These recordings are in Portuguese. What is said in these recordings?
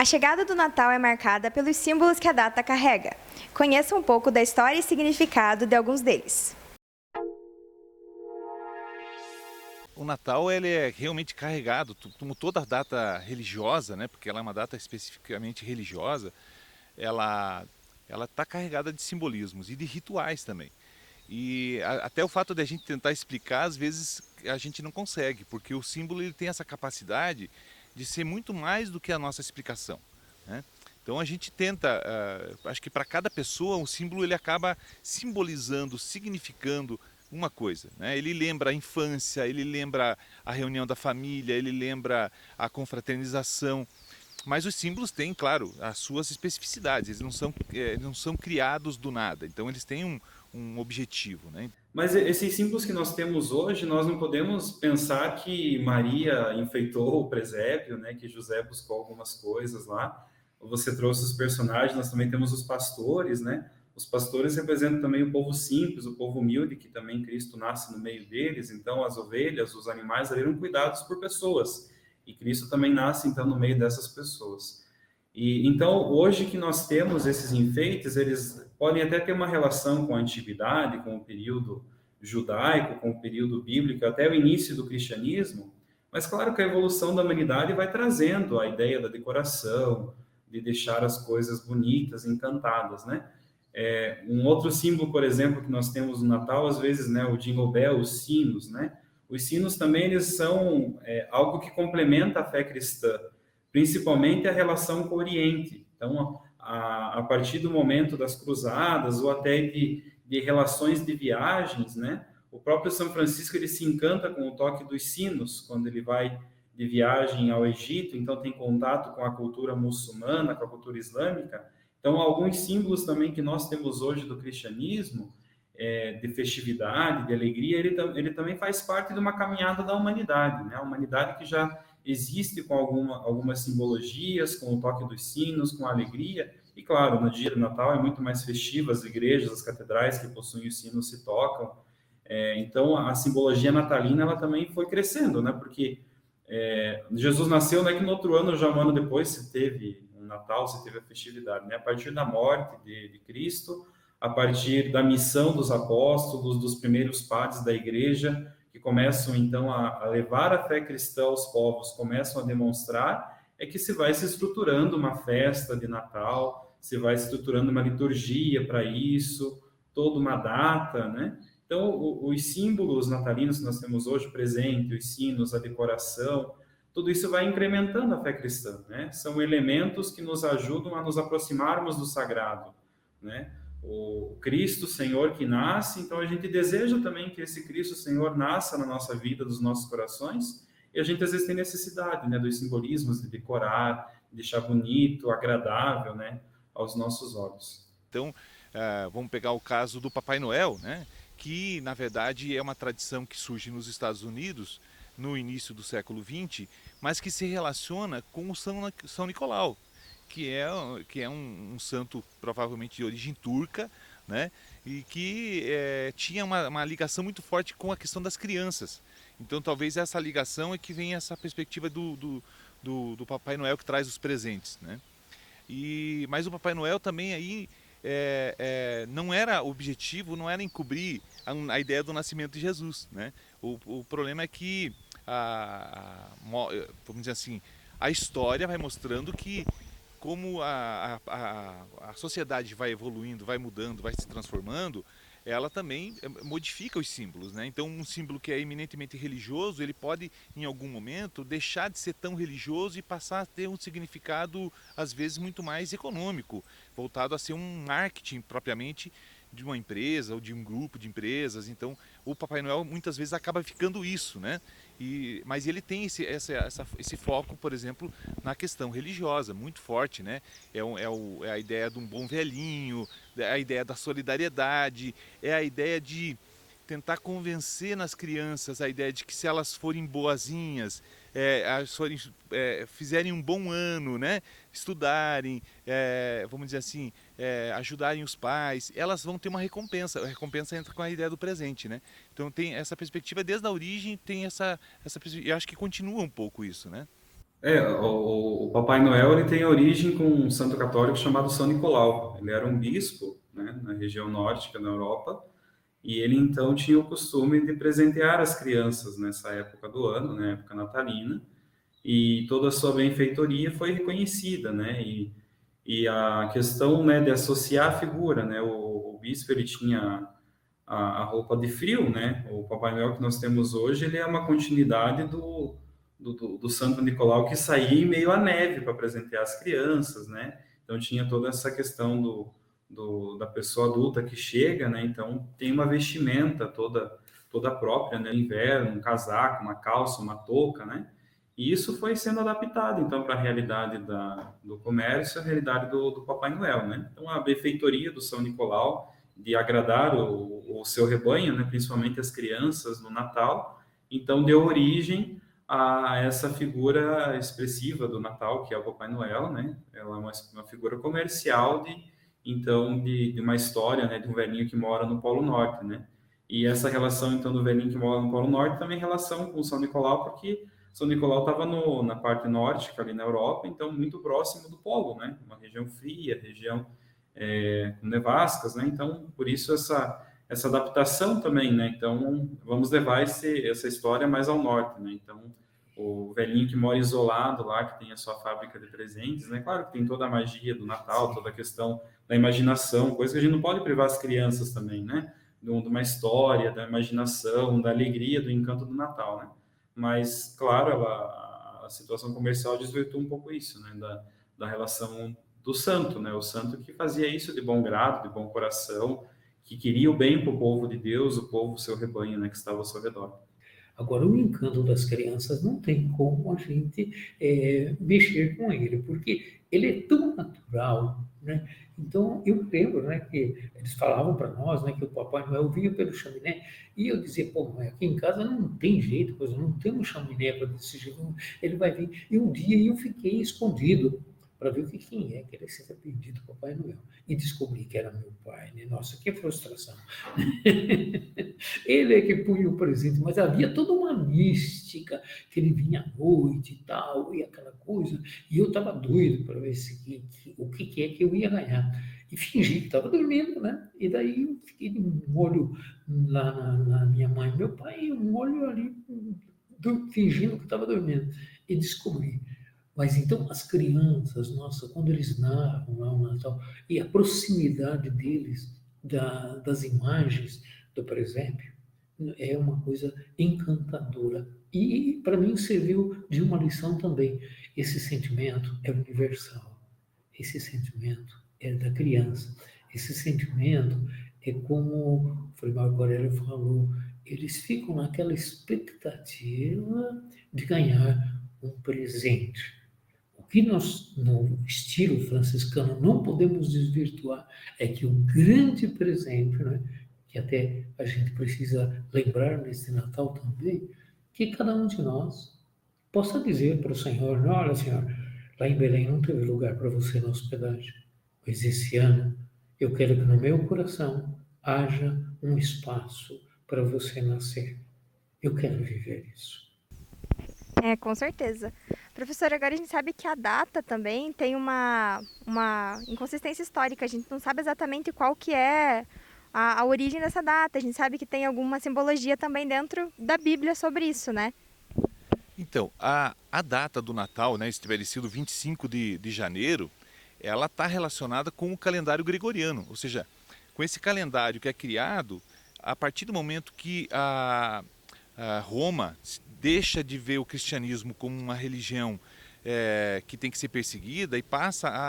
A chegada do Natal é marcada pelos símbolos que a data carrega. Conheça um pouco da história e significado de alguns deles. O Natal ele é realmente carregado, como toda data religiosa, né? Porque ela é uma data especificamente religiosa, ela ela está carregada de simbolismos e de rituais também. E até o fato de a gente tentar explicar, às vezes a gente não consegue, porque o símbolo ele tem essa capacidade de ser muito mais do que a nossa explicação, né? Então a gente tenta, acho que para cada pessoa o símbolo ele acaba simbolizando, significando uma coisa, né? Ele lembra a infância, ele lembra a reunião da família, ele lembra a confraternização. Mas os símbolos têm, claro, as suas especificidades, eles não são criados do nada, então eles têm um objetivo, né? Mas esses símbolos que nós temos hoje, nós não podemos pensar que Maria enfeitou o presépio, né, que José buscou algumas coisas lá. Você trouxe os personagens, nós também temos os pastores, né? Os pastores representam também o povo simples, o povo humilde, que também Cristo nasce no meio deles. Então, as ovelhas, os animais ali eram cuidados por pessoas. E Cristo também nasce, então, no meio dessas pessoas. E então, hoje que nós temos esses enfeites, eles podem até ter uma relação com a antiguidade, com o período judaico, com o período bíblico, até o início do cristianismo, mas claro que a evolução da humanidade vai trazendo a ideia da decoração, de deixar as coisas bonitas, encantadas, né? Um outro símbolo, por exemplo, que nós temos no Natal, às vezes, né, o Jingle Bell, os sinos, né? Os sinos também eles são algo que complementa a fé cristã, principalmente a relação com o Oriente. Então, a partir do momento das cruzadas ou até de relações de viagens, né? O próprio São Francisco ele se encanta com o toque dos sinos quando ele vai de viagem ao Egito, então tem contato com a cultura muçulmana, com a cultura islâmica. Então, alguns símbolos também que nós temos hoje do cristianismo, de festividade, de alegria, ele também faz parte de uma caminhada da humanidade, né? A humanidade que já existe com algumas simbologias, com o toque dos sinos, com a alegria. E claro, no dia do Natal é muito mais festivo, as igrejas, as catedrais que possuem os sinos se tocam. Então, a simbologia natalina ela também foi crescendo, né? Porque Jesus nasceu, não é que no outro ano, já um ano depois, se teve um Natal, se teve a festividade, né? A partir da morte de Cristo, a partir da missão dos apóstolos, dos primeiros padres da igreja, que começam então a levar a fé cristã aos povos, começam a demonstrar, é que se vai se estruturando uma festa de Natal, se vai se estruturando uma liturgia para isso, toda uma data, né? Então, os símbolos natalinos que nós temos hoje presente, os sinos, a decoração, tudo isso vai incrementando a fé cristã, né? São elementos que nos ajudam a nos aproximarmos do sagrado, né? O Cristo Senhor que nasce, então a gente deseja também que esse Cristo Senhor nasça na nossa vida, dos nossos corações, e a gente às vezes tem necessidade, né, dos simbolismos, de decorar, de deixar bonito, agradável, né, aos nossos olhos. Então, vamos pegar o caso do Papai Noel, né? Que na verdade é uma tradição que surge nos Estados Unidos no início do século XX, mas que se relaciona com o São Nicolau, que é um santo provavelmente de origem turca, né? E que tinha uma ligação muito forte com a questão das crianças. Então talvez essa ligação é que vem essa perspectiva do Papai Noel que traz os presentes, né? Mas o Papai Noel também aí não era objetivo, não era encobrir a ideia do nascimento de Jesus, né? O problema é que, vamos dizer assim, a história vai mostrando que como a sociedade vai evoluindo, vai mudando, vai se transformando, ela também modifica os símbolos, né? Então um símbolo que é eminentemente religioso, ele pode em algum momento deixar de ser tão religioso e passar a ter um significado às vezes muito mais econômico, voltado a ser um marketing propriamente de uma empresa ou de um grupo de empresas. Então o Papai Noel muitas vezes acaba ficando isso, né? Mas ele tem esse foco, por exemplo, na questão religiosa, muito forte, né? É a ideia de um bom velhinho, é a ideia da solidariedade, é a ideia de tentar convencer nas crianças a ideia de que se elas forem boazinhas, fizerem um bom ano, né? Estudarem, vamos dizer assim, ajudarem os pais, elas vão ter uma recompensa. A recompensa entra com a ideia do presente, né? Então tem essa perspectiva desde a origem, tem essa perspectiva, e acho que continua um pouco isso, né? O Papai Noel ele tem origem com um santo católico chamado São Nicolau. Ele era um bispo, né, na região nórdica da Europa, e ele então tinha o costume de presentear as crianças nessa época do ano, né, época natalina, e toda a sua benfeitoria foi reconhecida, né, e a questão, né, de associar a figura, né, o bispo ele tinha a roupa de frio, né? O Papai Noel que nós temos hoje, ele é uma continuidade do Santo Nicolau que saía em meio à neve para presentear as crianças, né? Então tinha toda essa questão da pessoa adulta que chega, né? Então tem uma vestimenta toda própria, né? Inverno, um casaco, uma calça, uma touca, né? E isso foi sendo adaptado, então, para a realidade do comércio, a realidade do Papai Noel, né? Então, a benfeitoria do São Nicolau, de agradar o seu rebanho, né, principalmente as crianças no Natal. Então deu origem a essa figura expressiva do Natal, que é o Papai Noel, né? Ela é uma figura comercial de uma história, né, de um velhinho que mora no Polo Norte, né? E essa relação então do velhinho que mora no Polo Norte também é relação com São Nicolau, porque São Nicolau estava na parte norte, ali na Europa, então muito próximo do Polo, né? Uma região fria, região com nevascas, né? Então, por isso essa adaptação também, né? Então, vamos levar essa história mais ao norte, né? Então, o velhinho que mora isolado lá, que tem a sua fábrica de presentes, né? Claro que tem toda a magia do Natal, toda a questão da imaginação, coisa que a gente não pode privar as crianças também, né? De uma história, da imaginação, da alegria, do encanto do Natal, né? Mas, claro, a situação comercial desvirtua um pouco isso, né? Da relação do santo, né? O santo que fazia isso de bom grado, de bom coração, que queria o bem para o povo de Deus, o povo, seu rebanho, né? Que estava ao seu redor. Agora, o encanto das crianças não tem como a gente mexer com ele, porque ele é tão natural, né? Então, eu lembro, né, que eles falavam para nós, né, que o Papai Noel vinha pelo chaminé, e eu dizia, pô, mas aqui em casa não tem jeito, coisa, não tem um chaminé para desse jeito, ele vai vir. E um dia eu fiquei escondido para ver quem é que ele se arrependido do Papai Noel. E descobri que era meu pai, né? Nossa, que frustração. Ele é que punha o presente, mas havia toda uma mística, que ele vinha à noite e tal, e aquela coisa. E eu estava doido para ver o que é que eu ia ganhar. E fingi que estava dormindo, né? E daí eu fiquei de molho lá na minha mãe e meu pai, e um olho ali, fingindo que estava dormindo. E descobri. Mas então as crianças, nossa, quando eles narram lá o Natal, e a proximidade deles das imagens do presépio, é uma coisa encantadora. E para mim serviu de uma lição também. Esse sentimento é universal. Esse sentimento é da criança. Esse sentimento é como o Frei Marco Aurélio falou, eles ficam naquela expectativa de ganhar um presente. O que nós, no estilo franciscano, não podemos desvirtuar é que o grande presente, né, que até a gente precisa lembrar nesse Natal também, que cada um de nós possa dizer para o Senhor, olha, Senhor, lá em Belém não teve lugar para você na hospedagem, mas esse ano eu quero que no meu coração haja um espaço para você nascer. Eu quero viver isso. Com certeza. Professor, agora a gente sabe que a data também tem uma inconsistência histórica. A gente não sabe exatamente qual que é a origem dessa data. A gente sabe que tem alguma simbologia também dentro da Bíblia sobre isso, né? Então, a data do Natal, né, estabelecido 25 de janeiro, ela está relacionada com o calendário gregoriano, ou seja, com esse calendário que é criado a partir do momento que a Roma deixa de ver o cristianismo como uma religião que tem que ser perseguida e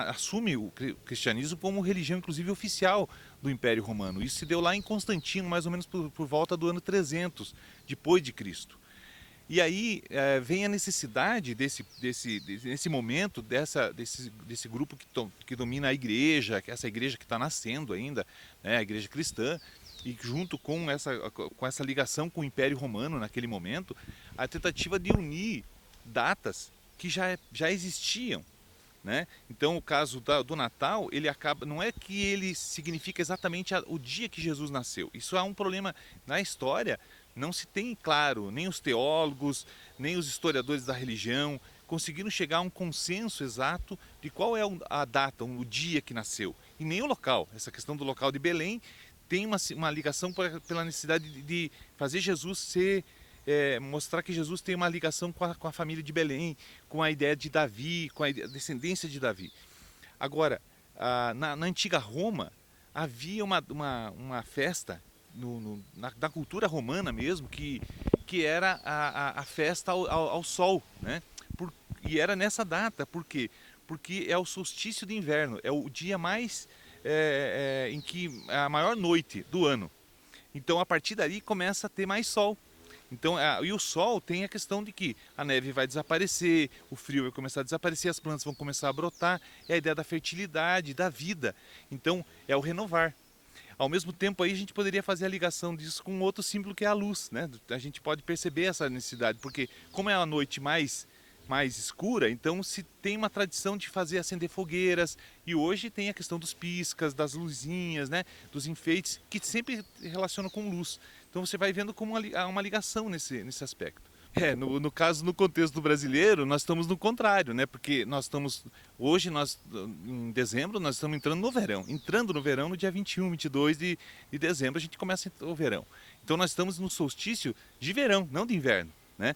assume o cristianismo como religião, inclusive, oficial do Império Romano. Isso se deu lá em Constantino, mais ou menos por volta do ano 300, depois de Cristo. E aí vem a necessidade nesse momento, desse grupo que domina a igreja, essa igreja que está nascendo ainda, né, a igreja cristã, e junto com essa ligação com o Império Romano naquele momento, a tentativa de unir datas que já existiam, né? Então o caso do Natal, ele acaba, não é que ele significa exatamente o dia que Jesus nasceu. Isso é um problema na história, não se tem claro, nem os teólogos, nem os historiadores da religião, conseguiram chegar a um consenso exato de qual é a data, o dia que nasceu, e nem o local. Essa questão do local de Belém tem uma ligação pela necessidade de fazer Jesus ser, mostrar que Jesus tem uma ligação com a família de Belém, com a ideia de Davi, com a descendência de Davi. Agora, na antiga Roma, havia uma festa, na cultura romana mesmo, que era a festa ao sol, né? E era nessa data, por quê? Porque é o solstício de inverno, é o dia mais, em que é a maior noite do ano. Então, a partir dali começa a ter mais sol. Então, e o sol tem a questão de que a neve vai desaparecer, o frio vai começar a desaparecer, as plantas vão começar a brotar, é a ideia da fertilidade, da vida. Então, é o renovar. Ao mesmo tempo, aí a gente poderia fazer a ligação disso com outro símbolo que é a luz, né? A gente pode perceber essa necessidade, porque como é a noite mais escura, então se tem uma tradição de fazer acender fogueiras, e hoje tem a questão dos piscas, das luzinhas, né? Dos enfeites, que sempre relacionam com luz. Então você vai vendo como uma ligação nesse aspecto. No caso, no contexto do brasileiro, nós estamos no contrário, né? Porque hoje, em dezembro, nós estamos entrando no verão. Entrando no verão no dia 21, 22 de dezembro, a gente começa o verão. Então nós estamos no solstício de verão, não de inverno, né?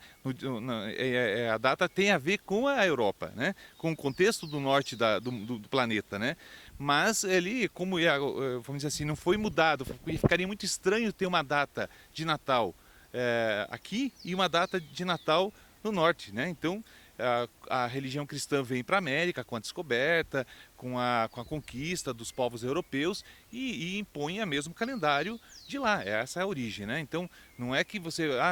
A data tem a ver com a Europa, né? Com o contexto do norte do planeta, né? Mas ele, vamos dizer assim, não foi mudado. Ficaria muito estranho ter uma data de Natal aqui e uma data de Natal no norte, né? Então a religião cristã vem para a América com a descoberta, com a conquista dos povos europeus e impõe o mesmo calendário de lá. Essa é a origem, né? Então não é que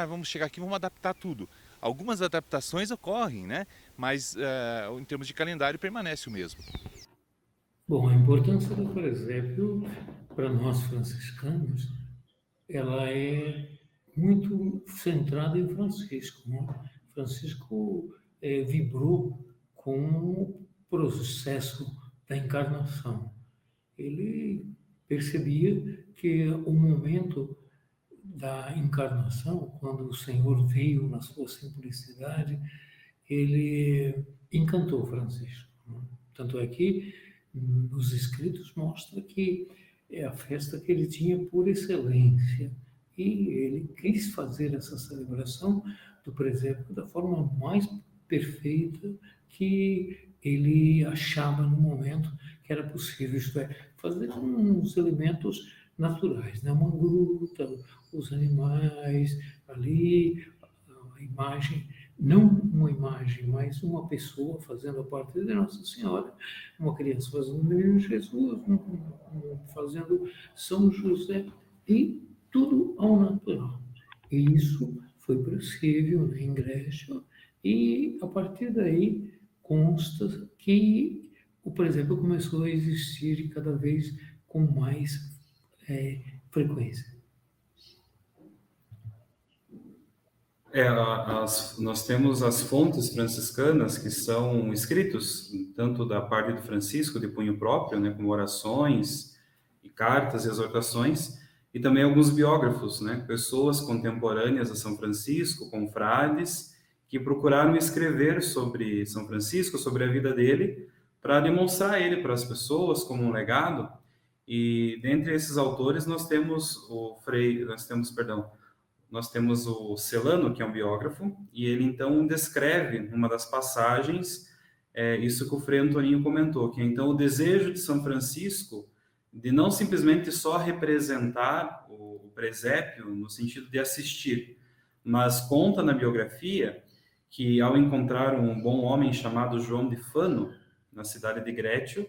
vamos chegar aqui e vamos adaptar tudo. Algumas adaptações ocorrem, né? Mas em termos de calendário permanece o mesmo. Bom, a importância do presépio para nós franciscanos, ela é muito centrada em Francisco, né? Francisco vibrou com o processo da encarnação. Ele percebia que o momento da encarnação, quando o Senhor veio na sua simplicidade, ele encantou Francisco, né? Tanto é que nos escritos mostra que é a festa que ele tinha por excelência. E ele quis fazer essa celebração do presépio da forma mais perfeita que ele achava no momento que era possível, isto é, fazer com os elementos naturais, né? Uma gruta, os animais ali, a imagem, não uma imagem, mas uma pessoa fazendo a parte de Nossa Senhora, uma criança fazendo o menino Jesus, fazendo São José, e tudo ao natural. E isso foi possível na igreja, e a partir daí consta que o presépio começou a existir cada vez com mais frequência. Nós temos as fontes franciscanas, que são escritos, tanto da parte do Francisco, de punho próprio, né, como orações, e cartas e exortações, e também alguns biógrafos, né, pessoas contemporâneas a São Francisco, confrades, que procuraram escrever sobre São Francisco, sobre a vida dele, para demonstrar ele para as pessoas como um legado. E dentre esses autores nós temos o Celano, que é um biógrafo, e ele então descreve, numa das passagens, isso que o Frei Antoninho comentou, que então o desejo de São Francisco de não simplesmente só representar o presépio no sentido de assistir, mas conta na biografia que ao encontrar um bom homem chamado João de Fano, na cidade de Grétio,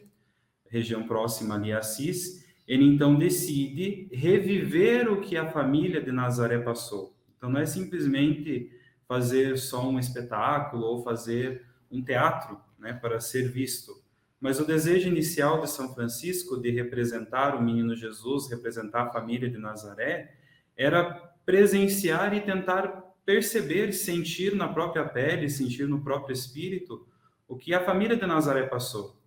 região próxima ali a Assis, ele então decide reviver o que a família de Nazaré passou. Então não é simplesmente fazer só um espetáculo ou fazer um teatro, né, para ser visto, mas o desejo inicial de São Francisco de representar o menino Jesus, representar a família de Nazaré, era presenciar e tentar perceber, sentir na própria pele, sentir no próprio espírito o que a família de Nazaré passou.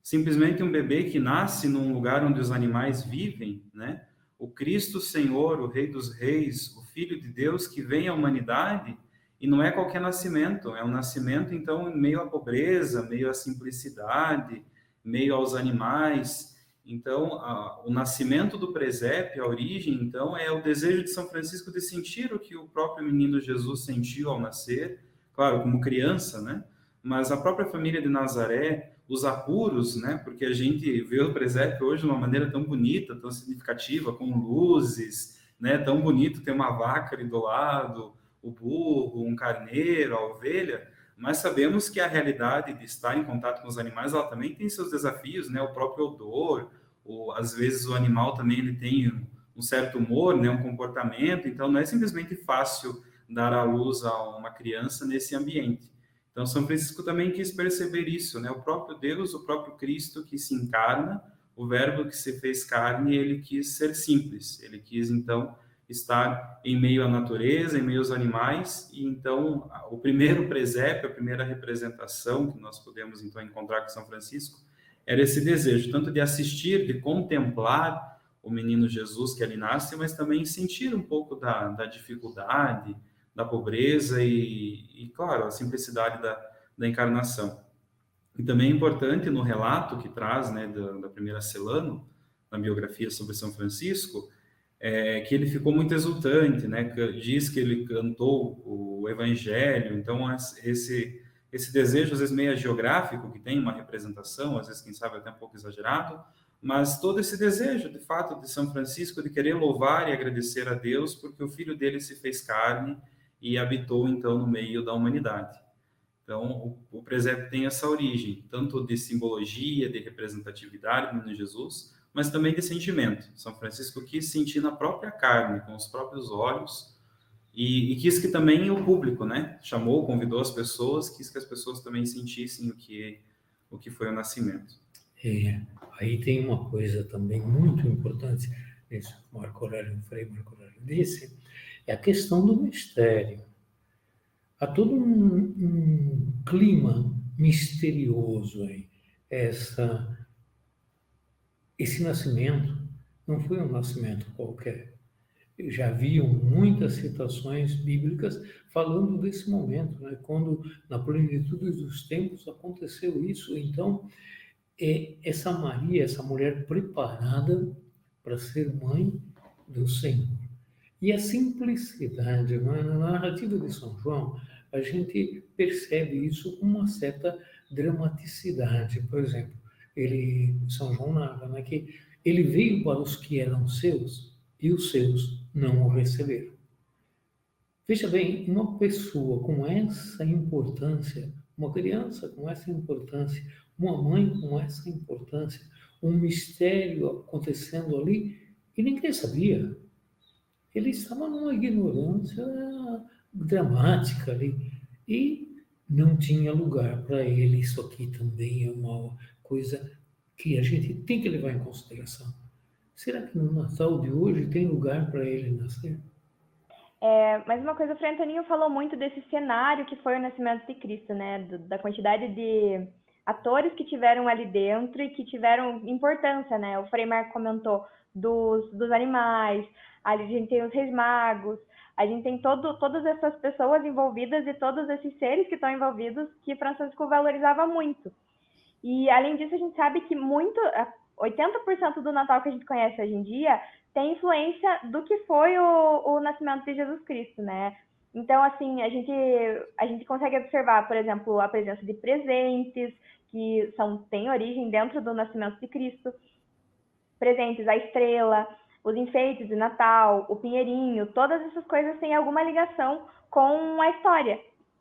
Simplesmente um bebê que nasce num lugar onde os animais vivem, né? O Cristo Senhor, o Rei dos Reis, o Filho de Deus que vem à humanidade E não é qualquer nascimento, é um nascimento, então, em meio à pobreza, meio à simplicidade, meio aos animais. Então, o nascimento do presépio, a origem, então, é o desejo de São Francisco de sentir o que o próprio menino Jesus sentiu ao nascer, claro, como criança, né? Mas a própria família de Nazaré, os apuros, né? Porque a gente vê o presépio hoje de uma maneira tão bonita, tão significativa, com luzes, né? Tão bonito ter uma vaca ali do lado, o burro, um carneiro, a ovelha, mas sabemos que a realidade de estar em contato com os animais, ela também tem seus desafios, né? O próprio odor, às vezes o animal também ele tem um certo humor, né? Um comportamento, então não é simplesmente fácil dar à luz a uma criança nesse ambiente. Então São Francisco também quis perceber isso, né? O próprio Deus, o próprio Cristo que se encarna, o Verbo que se fez carne, ele quis ser simples, ele quis então estar em meio à natureza, em meio aos animais, e então o primeiro presépio, a primeira representação que nós podemos então encontrar com São Francisco, era esse desejo, tanto de assistir, de contemplar o menino Jesus que ali nasce, mas também sentir um pouco da dificuldade, da pobreza e, claro, a simplicidade da encarnação. E também é importante no relato que traz, né, da primeira Celano, na biografia sobre São Francisco, que ele ficou muito exultante, né? Diz que ele cantou o Evangelho, então esse desejo, às vezes meio geográfico, que tem uma representação, às vezes, quem sabe, até um pouco exagerado, mas todo esse desejo, de fato, de São Francisco de querer louvar e agradecer a Deus porque o filho dele se fez carne e habitou, então, no meio da humanidade. Então, o presépio tem essa origem, tanto de simbologia, de representatividade do menino Jesus, mas também de sentimento. São Francisco quis sentir na própria carne, com os próprios olhos, e quis que também o público, né, chamou, convidou as pessoas, quis que as pessoas também sentissem o que foi o nascimento. Aí tem uma coisa também muito importante, isso Frei Marco Aurélio disse, é a questão do mistério. Há todo um clima misterioso aí. Esse nascimento não foi um nascimento qualquer. Já haviam muitas citações bíblicas falando desse momento, né? Quando, na plenitude dos tempos, aconteceu isso. Então, essa Maria, essa mulher preparada para ser mãe do Senhor. E a simplicidade, na narrativa de São João, a gente percebe isso com uma certa dramaticidade. Por exemplo, São João narra, né, que ele veio para os que eram seus e os seus não o receberam. Veja bem, uma pessoa com essa importância, uma criança com essa importância, uma mãe com essa importância, um mistério acontecendo ali, e ninguém sabia. Ele estava numa ignorância dramática ali e não tinha lugar para ele. Isso aqui também é uma coisa que a gente tem que levar em consideração. Será que no Natal de hoje tem lugar para ele nascer? Mas uma coisa, o Frei Antoninho falou muito desse cenário que foi o nascimento de Cristo, né? Da quantidade de atores que tiveram ali dentro e que tiveram importância, né? O Frei Marco comentou dos animais, ali a gente tem os reis magos, a gente tem todas essas pessoas envolvidas e todos esses seres que estão envolvidos que Francisco valorizava muito. E, além disso, a gente sabe que 80% do Natal que a gente conhece hoje em dia tem influência do que foi o nascimento de Jesus Cristo, né? Então, assim, a gente consegue observar, por exemplo, a presença de presentes que têm origem dentro do nascimento de Cristo, presentes, a estrela, os enfeites de Natal, o pinheirinho, todas essas coisas têm alguma ligação com a história.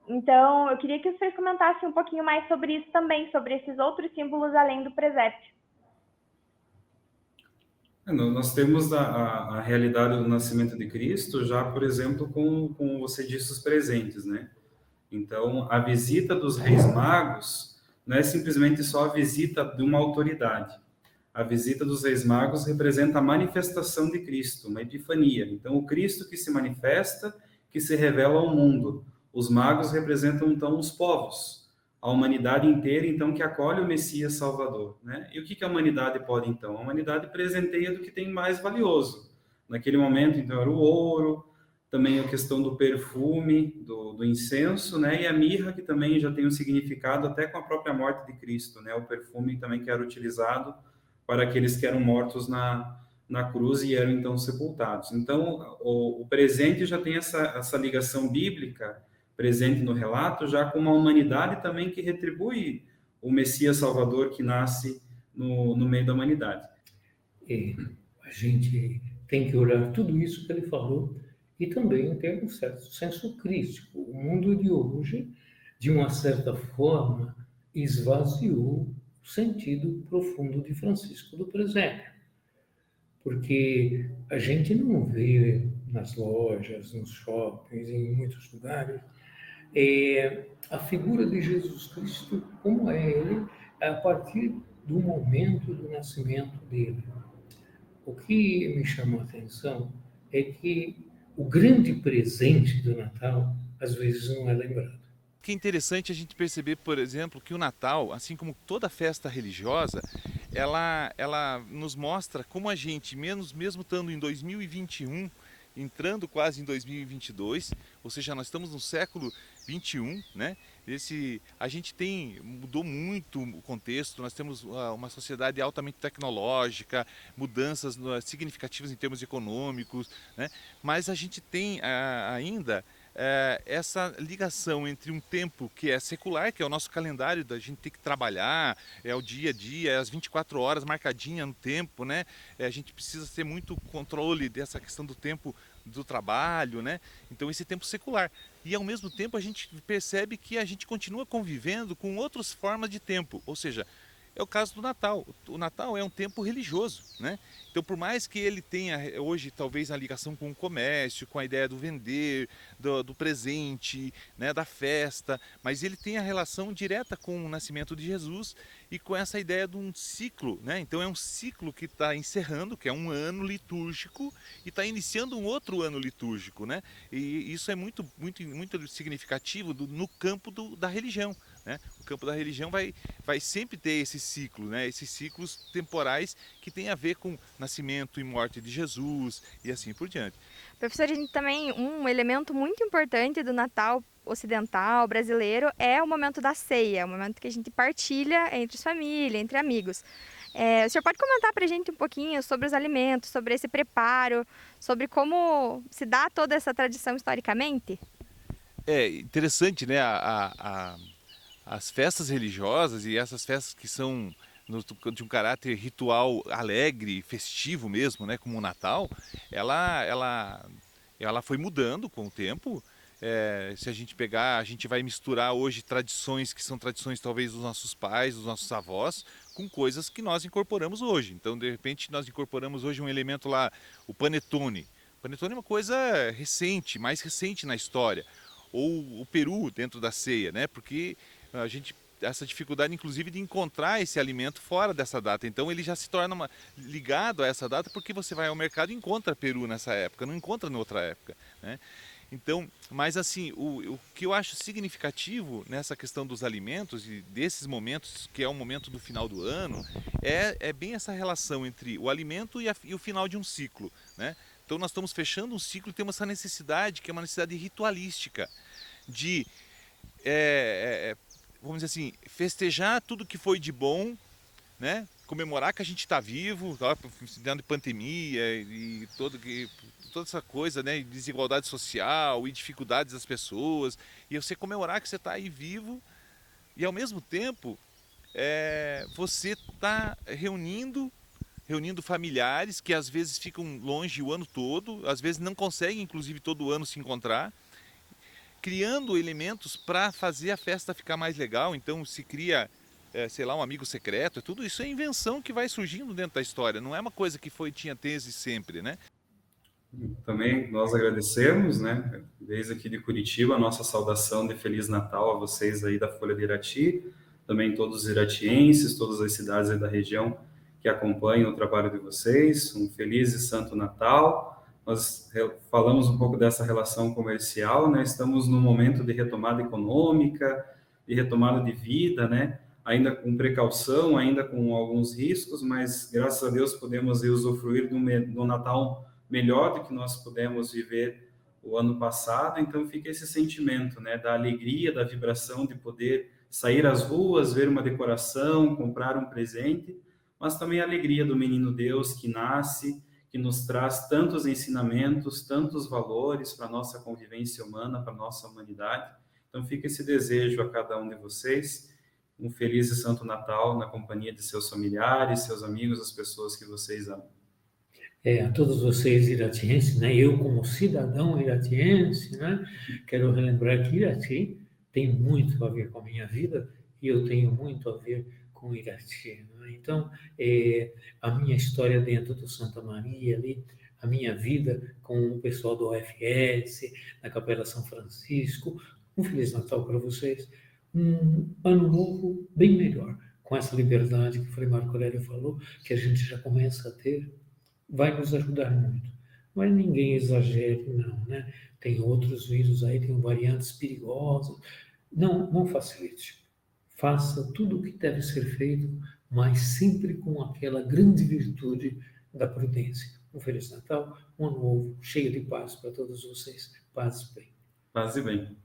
Então, eu queria que vocês comentassem um pouquinho mais sobre isso também, sobre esses outros símbolos além do presépio. Nós temos a realidade do nascimento de Cristo já, por exemplo, com você disse, os presentes, né? Então, a visita dos Reis Magos não é simplesmente só a visita de uma autoridade. A visita dos Reis Magos representa a manifestação de Cristo, uma epifania. Então, o Cristo que se manifesta, que se revela ao mundo. Os magos representam, então, os povos, a humanidade inteira, então, que acolhe o Messias Salvador, né? E o que a humanidade pode, então? A humanidade presenteia do que tem mais valioso. Naquele momento, então, era o ouro, também a questão do perfume, do incenso, né? E a mirra, que também já tem um significado até com a própria morte de Cristo, né? O perfume também que era utilizado para aqueles que eram mortos na cruz e eram então sepultados. Então, o presente já tem essa ligação bíblica presente no relato, já com uma humanidade também que retribui o Messias Salvador que nasce no meio da humanidade. E a gente tem que olhar tudo isso que ele falou e também ter um certo senso crítico. O mundo de hoje, de uma certa forma, esvaziou o sentido profundo de Francisco do Presépio, porque a gente não vê nas lojas, nos shoppings, em muitos lugares, a figura de Jesus Cristo como é ele a partir do momento do nascimento dele. O que me chamou a atenção é que o grande presente do Natal, às vezes, não é lembrado. Que é interessante a gente perceber, por exemplo, que o Natal, assim como toda festa religiosa, ela nos mostra como a gente, mesmo estando em 2021, entrando quase em 2022, ou seja, nós estamos no século 21, né? A gente mudou muito o contexto, nós temos uma sociedade altamente tecnológica, mudanças significativas em termos econômicos, né? Mas a gente tem ainda essa ligação entre um tempo que é secular, que é o nosso calendário da gente ter que trabalhar, é o dia a dia, é as 24 horas marcadinha no tempo, né? A gente precisa ter muito controle dessa questão do tempo do trabalho, né? Então esse tempo secular. E ao mesmo tempo a gente percebe que a gente continua convivendo com outras formas de tempo, ou seja, é o caso do Natal. O Natal é um tempo religioso, né? Então, por mais que ele tenha hoje talvez a ligação com o comércio, com a ideia do vender, do presente, né, da festa, mas ele tem a relação direta com o nascimento de Jesus e com essa ideia de um ciclo, né? Então é um ciclo que está encerrando, que é um ano litúrgico, e está iniciando um outro ano litúrgico, né? E isso é muito significativo no campo da religião, né? O campo da religião vai sempre ter esse ciclo, né? Esses ciclos temporais que tem a ver com nascimento e morte de Jesus e assim por diante. Professor, a gente também, um elemento muito importante do Natal ocidental, brasileiro, é o momento da ceia, o momento que a gente partilha entre família, entre amigos. O senhor pode comentar para a gente um pouquinho sobre os alimentos, sobre esse preparo, sobre como se dá toda essa tradição historicamente? É interessante, né? As festas religiosas e essas festas que são de um caráter ritual alegre, festivo mesmo, né, como o Natal, ela foi mudando com o tempo. Se a gente pegar, a gente vai misturar hoje tradições que são tradições talvez dos nossos pais, dos nossos avós, com coisas que nós incorporamos hoje. Então, de repente, nós incorporamos hoje um elemento lá, o panetone. O panetone é uma coisa recente, mais recente na história. Ou o peru dentro da ceia, né? Porque a gente essa dificuldade, inclusive, de encontrar esse alimento fora dessa data. Então, ele já se torna ligado a essa data porque você vai ao mercado e encontra peru nessa época, não encontra em outra época, né? Então, mas assim, o que eu acho significativo nessa questão dos alimentos e desses momentos, que é o momento do final do ano, é bem essa relação entre o alimento e o final de um ciclo, né? Então, nós estamos fechando um ciclo e temos essa necessidade, que é uma necessidade ritualística, de vamos dizer assim, festejar tudo que foi de bom, né? Comemorar que a gente está vivo, dentro de pandemia e toda essa coisa, né? Desigualdade social e dificuldades das pessoas, e você comemorar que você está aí vivo e ao mesmo tempo você está reunindo familiares que às vezes ficam longe o ano todo, às vezes não conseguem inclusive todo ano se encontrar, criando elementos para fazer a festa ficar mais legal. Então se cria, sei lá, um amigo secreto, tudo isso é invenção que vai surgindo dentro da história, não é uma coisa que tinha desde sempre, né? Também nós agradecemos, né, desde aqui de Curitiba, a nossa saudação de Feliz Natal a vocês aí da Folha de Irati, também todos os iratienses, todas as cidades aí da região que acompanham o trabalho de vocês, um feliz e santo Natal. Nós falamos um pouco dessa relação comercial, né? Estamos num momento de retomada econômica, de retomada de vida, né? Ainda com precaução, ainda com alguns riscos, mas graças a Deus podemos usufruir de um Natal melhor do que nós pudemos viver o ano passado, então fica esse sentimento, né, da alegria, da vibração de poder sair às ruas, ver uma decoração, comprar um presente, mas também a alegria do menino Deus que nasce, que nos traz tantos ensinamentos, tantos valores para a nossa convivência humana, para a nossa humanidade. Então fica esse desejo a cada um de vocês, um feliz e santo Natal na companhia de seus familiares, seus amigos, as pessoas que vocês amam. A todos vocês iratienses, né? Eu como cidadão iratiense, né? Quero relembrar que Irati tem muito a ver com a minha vida e eu tenho muito a ver com Irati, né? Então, a minha história dentro do Santa Maria ali, a minha vida com o pessoal do OFS, na Capela São Francisco, um Feliz Natal para vocês, um ano novo bem melhor, com essa liberdade que o Frei Marco Aurélio falou, que a gente já começa a ter, vai nos ajudar muito. Mas ninguém exagere, não, né? Tem outros vírus aí, tem variantes perigosas. Não facilite. Faça tudo o que deve ser feito, mas sempre com aquela grande virtude da prudência. Um Feliz Natal, um ano novo, cheio de paz para todos vocês. Paz e bem. Paz e bem.